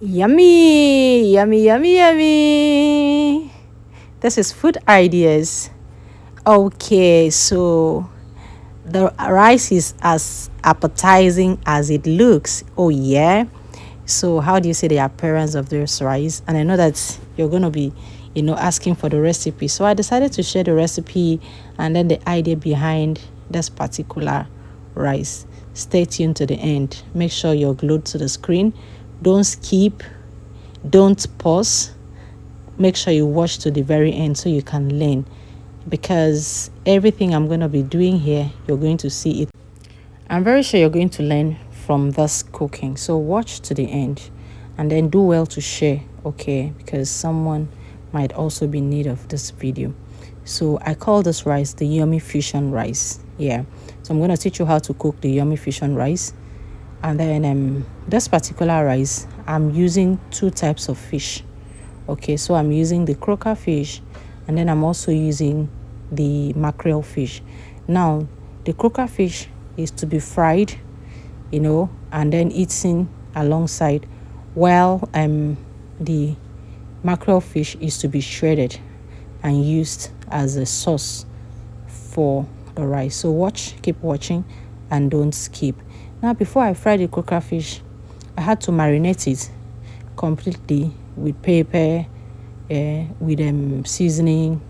Yummy, yummy, yummy, yummy. This is food ideas. Okay, so the rice is as appetizing as it looks. Oh, yeah. So, how do you say the appearance of this rice? And I know that you're going to be, asking for the recipe. So, I decided to share the recipe and then the idea behind this particular rice. Stay tuned to the end. Make sure you're glued to the screen. Don't skip, don't pause. Make sure you watch to the very end so you can learn, because everything I'm going to be doing here, you're going to see it. I'm very sure you're going to learn from this cooking. So watch to the end and then do well to share, okay? Because someone might also be in need of this video. So I call this rice the yummy fusion rice. Yeah. So I'm going to teach you how to cook the yummy fusion rice. And then this particular rice, I'm using two types of fish. Okay, so I'm using the croaker fish, and then I'm also using the mackerel fish. Now, the croaker fish is to be fried, and then eaten alongside, while the mackerel fish is to be shredded and used as a sauce for the rice. So keep watching and don't skip. Now, before I fry the croaker fish, I had to marinate it completely with pepper, with seasoning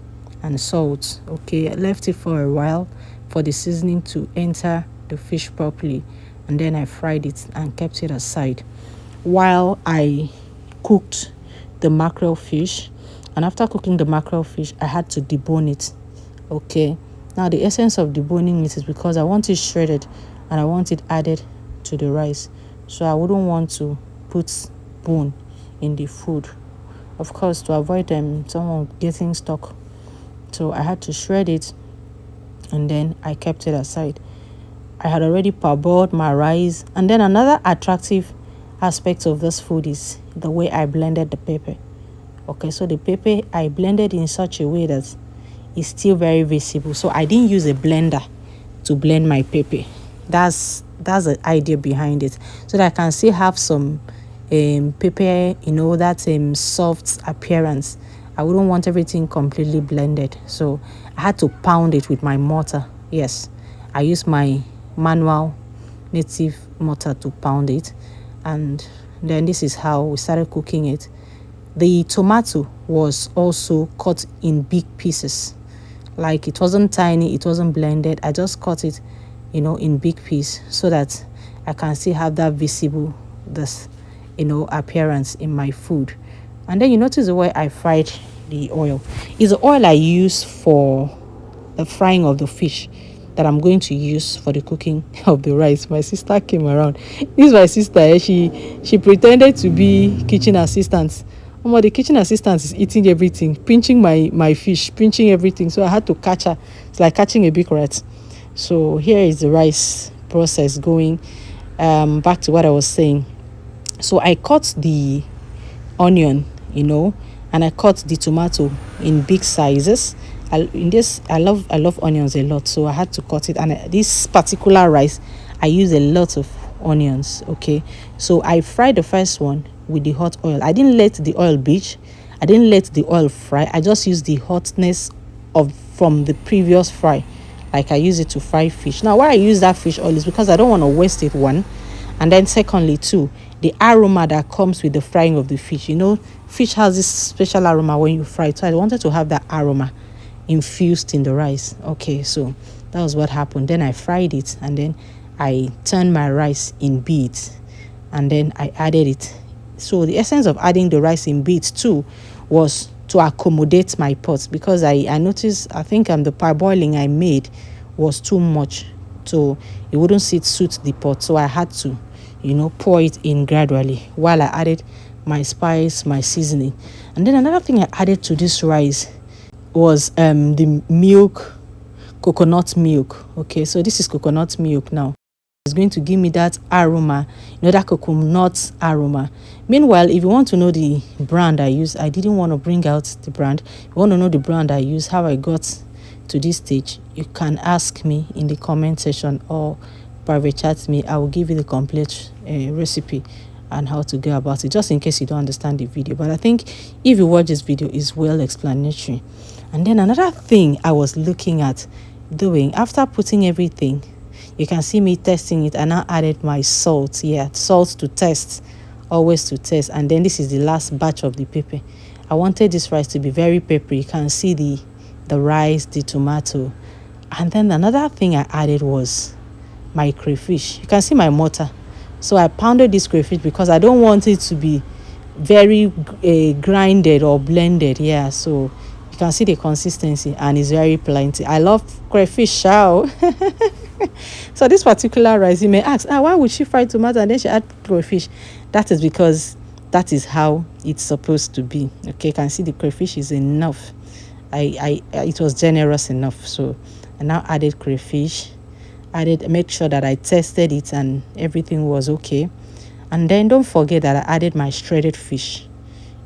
and salt. Okay, I left it for a while for the seasoning to enter the fish properly, and then I fried it and kept it aside while I cooked the mackerel fish. And after cooking the mackerel fish, I had to debone it. Okay, now the essence of deboning it is because I want it shredded and I want it added to the rice, so I wouldn't want to put bone in the food, of course, to avoid someone getting stuck. So I had to shred it, and then I kept it aside. I had already parboiled my rice, and then another attractive aspect of this food is the way I blended the pepper. Okay, so the pepper I blended in such a way that it's still very visible. So I didn't use a blender to blend my pepper. That's the idea behind it, so that I can still have some pepper, that soft appearance. I wouldn't want everything completely blended, so I had to pound it with my mortar. Yes, I used my manual native mortar to pound it, and then this is how we started cooking it. The tomato was also cut in big pieces. Like, it wasn't tiny, it wasn't blended. I just cut it, in big piece, so that I can still have that visible appearance in my food. And then you notice the way I fried the oil is the oil I use for the frying of the fish that I'm going to use for the cooking of the rice. My sister came around. This is my sister. She pretended to be kitchen assistant. The kitchen assistant is eating everything, pinching my fish, pinching everything. So I had to catch her. It's like catching a big rat. So here is the rice process going. Back to what I was saying. So I cut the onion, and I cut the tomato in big sizes. I love onions a lot, so I had to cut it. And this particular rice, I use a lot of onions. Okay, so I fried the first one with the hot oil. I didn't let the oil bleach. I didn't let the oil fry. I just used the hotness from the previous fry, like I use it to fry fish. Now, why I use that fish oil is because I don't want to waste it, one, and then secondly, too, the aroma that comes with the frying of the fish. Fish has this special aroma when you fry it, so I wanted to have that aroma infused in the rice. Okay, so that was what happened. Then I fried it, and then I turned my rice in beads, and then I added it. So the essence of adding the rice in beads too was to accommodate my pot, because I noticed, I think the parboiling I made was too much, so it wouldn't suit the pot. So I had to pour it in gradually while I added my spice, my seasoning. And then another thing I added to this rice was the milk, coconut milk. Okay, so this is coconut milk. Now it's going to give me that aroma, that coconut aroma. Meanwhile, if you want to know the brand I use, I didn't want to bring out the brand. If you want to know the brand I use, how I got to this stage, you can ask me in the comment section or private chat me. I will give you the complete recipe and how to go about it, just in case you don't understand the video. But I think if you watch this video, it's well explanatory. And then another thing I was looking at doing after putting everything, you can see me testing it, and I added my salt. Yeah, salt to test, always to test. And then this is the last batch of the pepper. I wanted this rice to be very peppery. You can see the rice, the tomato. And then another thing I added was my crayfish. You can see my mortar. So I pounded this crayfish because I don't want it to be very grinded or blended. Yeah, so you can see the consistency, and it's very plenty. I love crayfish chow. So this particular rice, you may ask, why would she fry tomato and then she add crayfish? That is because that is how it's supposed to be. Okay, you can see the crayfish is enough. It was generous enough. So I now added crayfish, made sure that I tested it and everything was okay. And then don't forget that I added my shredded fish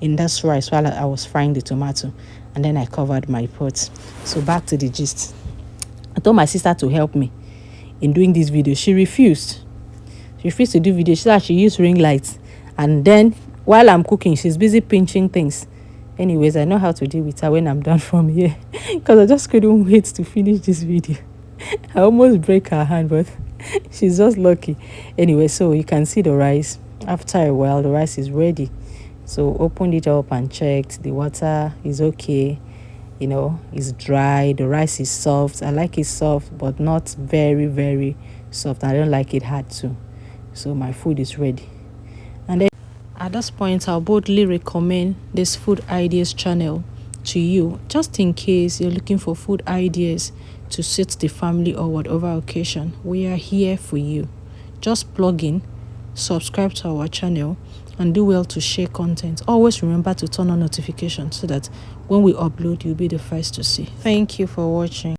in that rice while I was frying the tomato, and then I covered my pot. So back to the gist. I told my sister to help me in doing this video. She refused. She refused to do video. She said she used ring lights, and then while I'm cooking, she's busy pinching things. Anyways, I know how to deal with her when I'm done from here, because I just couldn't wait to finish this video. I almost break her hand, but she's just lucky. Anyway, so you can see the rice. After a while, the rice is ready. So opened it up and checked. The water is okay. You know, it's dry. The rice is soft. I like it soft, but not very, very soft. I don't like it hard too. So my food is ready. And then at this point, I'll boldly recommend this Food Ideas channel to you, just in case you're looking for food ideas to suit the family or whatever occasion. We are here for you. Just plug in, subscribe to our channel, and do well to share content. Always remember to turn on notifications so that when we upload, you'll be the first to see. Thank you for watching.